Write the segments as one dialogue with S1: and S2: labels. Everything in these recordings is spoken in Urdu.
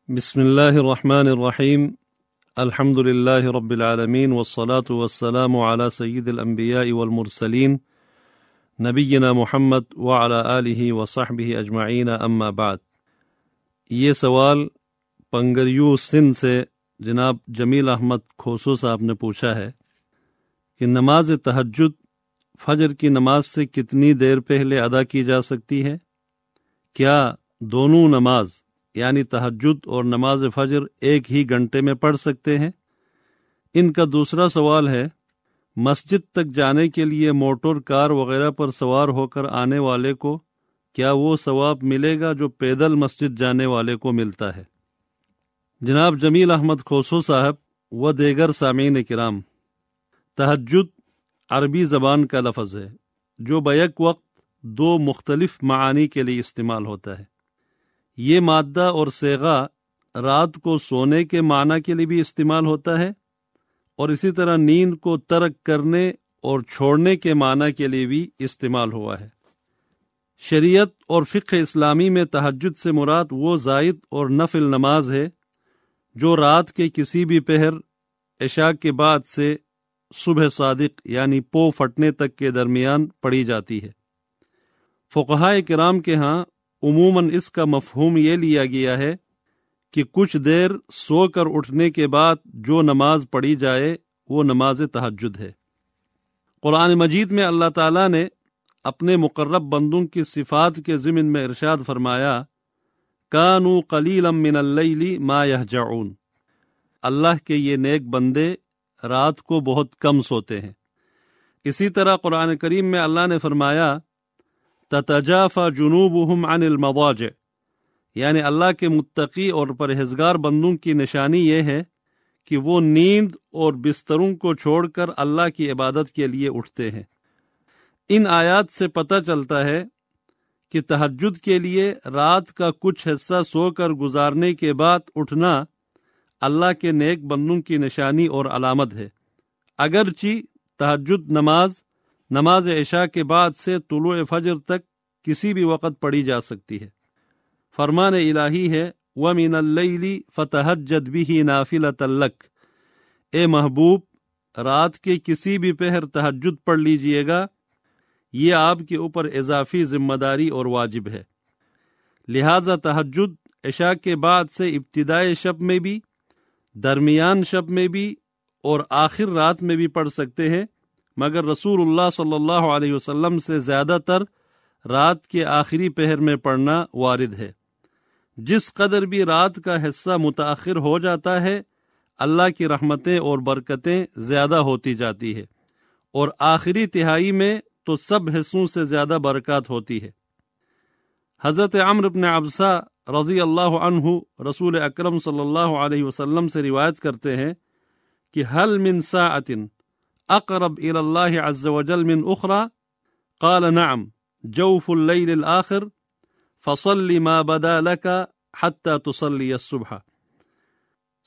S1: بسم اللہ الرحمن الرحیم الحمد للہ رب العالمین والصلاة والسلام علی سید الانبیاء والمرسلین نبینا محمد وعلی آلہ وصحبہ اجمعین اما بعد۔ یہ سوال پنگریو سندھ سے جناب جمیل احمد کھوسو صاحب نے پوچھا ہے کہ نماز تہجد فجر کی نماز سے کتنی دیر پہلے ادا کی جا سکتی ہے؟ کیا دونوں نماز یعنی تہجد اور نماز فجر ایک ہی گھنٹے میں پڑھ سکتے ہیں؟ ان کا دوسرا سوال ہے، مسجد تک جانے کے لیے موٹر کار وغیرہ پر سوار ہو کر آنے والے کو کیا وہ ثواب ملے گا جو پیدل مسجد جانے والے کو ملتا ہے؟ جناب جمیل احمد کھوسو صاحب و دیگر سامعین کرام، تہجد عربی زبان کا لفظ ہے جو بیک وقت دو مختلف معانی کے لیے استعمال ہوتا ہے۔ یہ مادہ اور صیغہ رات کو سونے کے معنی کے لیے بھی استعمال ہوتا ہے اور اسی طرح نیند کو ترک کرنے اور چھوڑنے کے معنی کے لیے بھی استعمال ہوا ہے۔ شریعت اور فقہ اسلامی میں تہجد سے مراد وہ زائد اور نفل نماز ہے جو رات کے کسی بھی پہر عشاء کے بعد سے صبح صادق یعنی پو پھٹنے تک کے درمیان پڑھی جاتی ہے۔ فقہائے کرام کے ہاں عموماً اس کا مفہوم یہ لیا گیا ہے کہ کچھ دیر سو کر اٹھنے کے بعد جو نماز پڑھی جائے وہ نماز تہجد ہے۔ قرآن مجید میں اللہ تعالیٰ نے اپنے مقرب بندوں کی صفات کے ضمن میں ارشاد فرمایا، کانوا قلیلا من اللیل ما یہجعون، اللہ کے یہ نیک بندے رات کو بہت کم سوتے ہیں۔ اسی طرح قرآن کریم میں اللہ نے فرمایا، تتجافى جنوبهم عن المضاجع، یعنی اللہ کے متقی اور پرہیزگار بندوں کی نشانی یہ ہے کہ وہ نیند اور بستروں کو چھوڑ کر اللہ کی عبادت کے لیے اٹھتے ہیں۔ ان آیات سے پتہ چلتا ہے کہ تہجد کے لیے رات کا کچھ حصہ سو کر گزارنے کے بعد اٹھنا اللہ کے نیک بندوں کی نشانی اور علامت ہے، اگرچہ تہجد نماز عشاء کے بعد سے طلوع فجر تک کسی بھی وقت پڑھی جا سکتی ہے۔ فرمان الہی ہے، وَمِنَ اللَّيْلِ فَتَهَجَّدْ بِهِ نَافِلَةً لَكَ، اے محبوب رات کے کسی بھی پہر تہجد پڑھ لیجئے گا، یہ آپ کے اوپر اضافی ذمہ داری اور واجب ہے۔ لہذا تہجد عشاء کے بعد سے ابتدائے شب میں بھی، درمیان شب میں بھی اور آخر رات میں بھی پڑھ سکتے ہیں، مگر رسول اللہ صلی اللہ علیہ وسلم سے زیادہ تر رات کے آخری پہر میں پڑھنا وارد ہے۔ جس قدر بھی رات کا حصہ متاخر ہو جاتا ہے اللہ کی رحمتیں اور برکتیں زیادہ ہوتی جاتی ہے، اور آخری تہائی میں تو سب حصوں سے زیادہ برکات ہوتی ہے۔ حضرت عمرو بن عبسہ رضی اللہ عنہ رسول اکرم صلی اللہ علیہ وسلم سے روایت کرتے ہیں کہ هل من ساعة اقرب الى اللہ عز وجل من اخرى؟ قال نعم، جوف اللیل الآخر فصل ما بدا لك حتى تصلی الصبح۔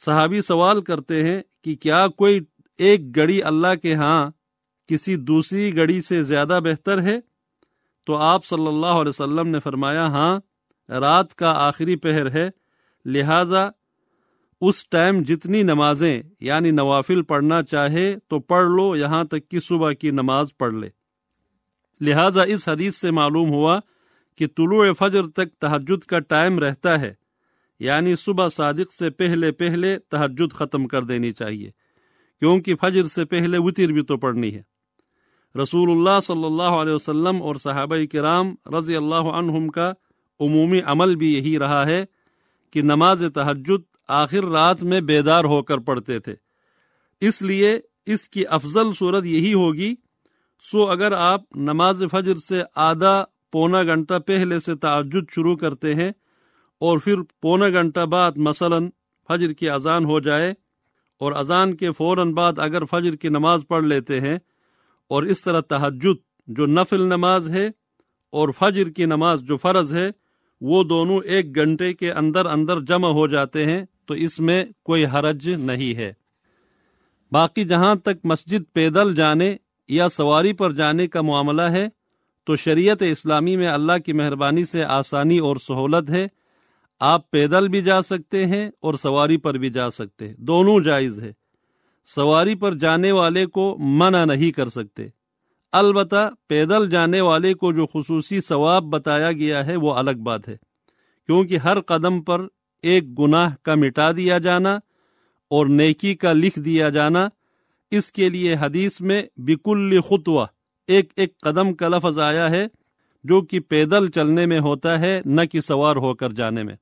S1: صحابی سوال کرتے ہیں کہ کیا کوئی ایک گھڑی اللہ کے ہاں کسی دوسری گھڑی سے زیادہ بہتر ہے؟ تو آپ صلی اللہ علیہ وسلم نے فرمایا، ہاں، رات کا آخری پہر ہے، لہذا اس ٹائم جتنی نمازیں یعنی نوافل پڑھنا چاہے تو پڑھ لو یہاں تک کہ صبح کی نماز پڑھ لے۔ لہٰذا اس حدیث سے معلوم ہوا کہ طلوع فجر تک تہجد کا ٹائم رہتا ہے، یعنی صبح صادق سے پہلے تہجد ختم کر دینی چاہیے، کیونکہ فجر سے پہلے وتر بھی تو پڑھنی ہے۔ رسول اللہ صلی اللہ علیہ وسلم اور صحابہ کرام رضی اللہ عنہم کا عمومی عمل بھی یہی رہا ہے کہ نماز تہجد آخر رات میں بیدار ہو کر پڑھتے تھے، اس لیے اس کی افضل صورت یہی ہوگی۔ سو اگر آپ نماز فجر سے آدھا پونا گھنٹہ پہلے سے تہجد شروع کرتے ہیں اور پھر پونا گھنٹہ بعد مثلا فجر کی اذان ہو جائے اور اذان کے فوراً بعد اگر فجر کی نماز پڑھ لیتے ہیں، اور اس طرح تہجد جو نفل نماز ہے اور فجر کی نماز جو فرض ہے وہ دونوں ایک گھنٹے کے اندر جمع ہو جاتے ہیں، تو اس میں کوئی حرج نہیں ہے۔ باقی جہاں تک مسجد پیدل جانے یا سواری پر جانے کا معاملہ ہے تو شریعت اسلامی میں اللہ کی مہربانی سے آسانی اور سہولت ہے۔ آپ پیدل بھی جا سکتے ہیں اور سواری پر بھی جا سکتے ہیں، دونوں جائز ہے۔ سواری پر جانے والے کو منع نہیں کر سکتے، البتہ پیدل جانے والے کو جو خصوصی ثواب بتایا گیا ہے وہ الگ بات ہے، کیونکہ ہر قدم پر ایک گناہ کا مٹا دیا جانا اور نیکی کا لکھ دیا جانا، اس کے لیے حدیث میں بکل خطوہ ایک ایک قدم کا لفظ آیا ہے، جو کہ پیدل چلنے میں ہوتا ہے، نہ کہ سوار ہو کر جانے میں۔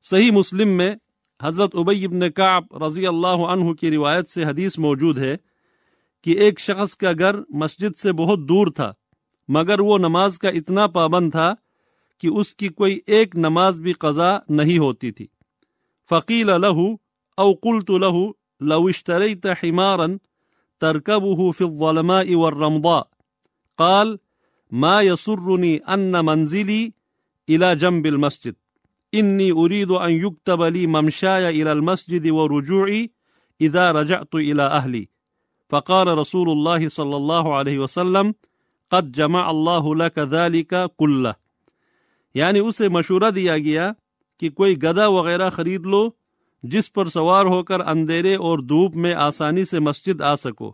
S1: صحیح مسلم میں حضرت ابی بن کعب رضی اللہ عنہ کی روایت سے حدیث موجود ہے کہ ایک شخص کا گھر مسجد سے بہت دور تھا، مگر وہ نماز کا اتنا پابند تھا کہ اس کی کوئی ایک نماز بھی قضا نہیں ہوتی تھی۔ فقیل له او قلت له لو اشتريت حمارا تركبه في الظلماء والرمضاء قال ما يسرني ان منزلي الى جنب المسجد انی اريد ان يكتب لي ممشاي الى المسجد ورجوعي اذا رجعت الى اهلي فقال رسول الله صلی اللہ علیہ وسلم قد جمع اللہ لك ذلك كله، یعنی اسے مشورہ دیا گیا کہ کوئی گدھا وغیرہ خرید لو جس پر سوار ہو کر اندھیرے اور دھوپ میں آسانی سے مسجد آ سکو۔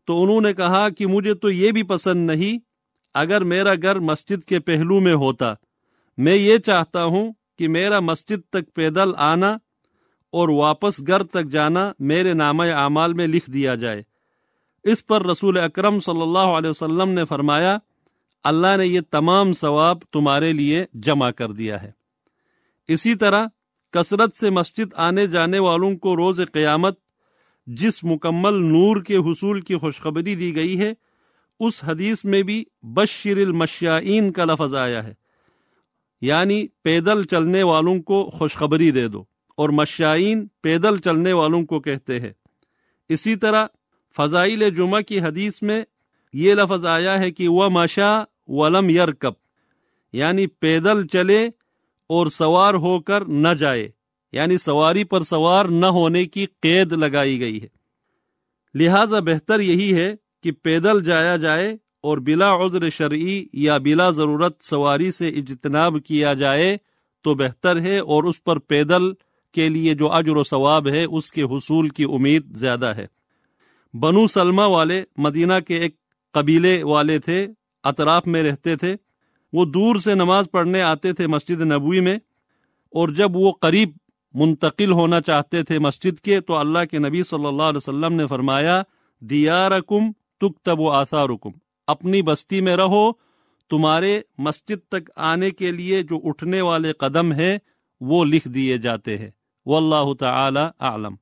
S1: تو انہوں نے کہا کہ مجھے تو یہ بھی پسند نہیں اگر میرا گھر مسجد کے پہلو میں ہوتا، میں یہ چاہتا ہوں کہ میرا مسجد تک پیدل آنا اور واپس گھر تک جانا میرے نامہ اعمال میں لکھ دیا جائے۔ اس پر رسول اکرم صلی اللہ علیہ وسلم نے فرمایا، اللہ نے یہ تمام ثواب تمہارے لیے جمع کر دیا ہے۔ اسی طرح کثرت سے مسجد آنے جانے والوں کو روز قیامت جس مکمل نور کے حصول کی خوشخبری دی گئی ہے، اس حدیث میں بھی بشر المشائین کا لفظ آیا ہے، یعنی پیدل چلنے والوں کو خوشخبری دے دو، اور مشائین پیدل چلنے والوں کو کہتے ہیں۔ اسی طرح فضائل جمعہ کی حدیث میں یہ لفظ آیا ہے کہ وَمَشَا وَلَمْ يَرْكَبْ، یعنی پیدل چلے اور سوار ہو کر نہ جائے، یعنی سواری پر سوار نہ ہونے کی قید لگائی گئی ہے۔ لہذا بہتر یہی ہے کہ پیدل جایا جائے اور بلا عذر شرعی یا بلا ضرورت سواری سے اجتناب کیا جائے تو بہتر ہے، اور اس پر پیدل کے لیے جو اجر و ثواب ہے اس کے حصول کی امید زیادہ ہے۔ بنو سلمہ والے مدینہ کے ایک قبیلے والے تھے، اطراف میں رہتے تھے۔ وہ دور سے نماز پڑھنے آتے تھے مسجد نبوی میں، اور جب وہ قریب منتقل ہونا چاہتے تھے مسجد کے تو اللہ کے نبی صلی اللہ علیہ وسلم نے فرمایا دیارکم تکتب آثارکم، اپنی بستی میں رہو، تمہارے مسجد تک آنے کے لیے جو اٹھنے والے قدم ہیں وہ لکھ دیے جاتے ہیں۔ واللہ تعالی اعلم۔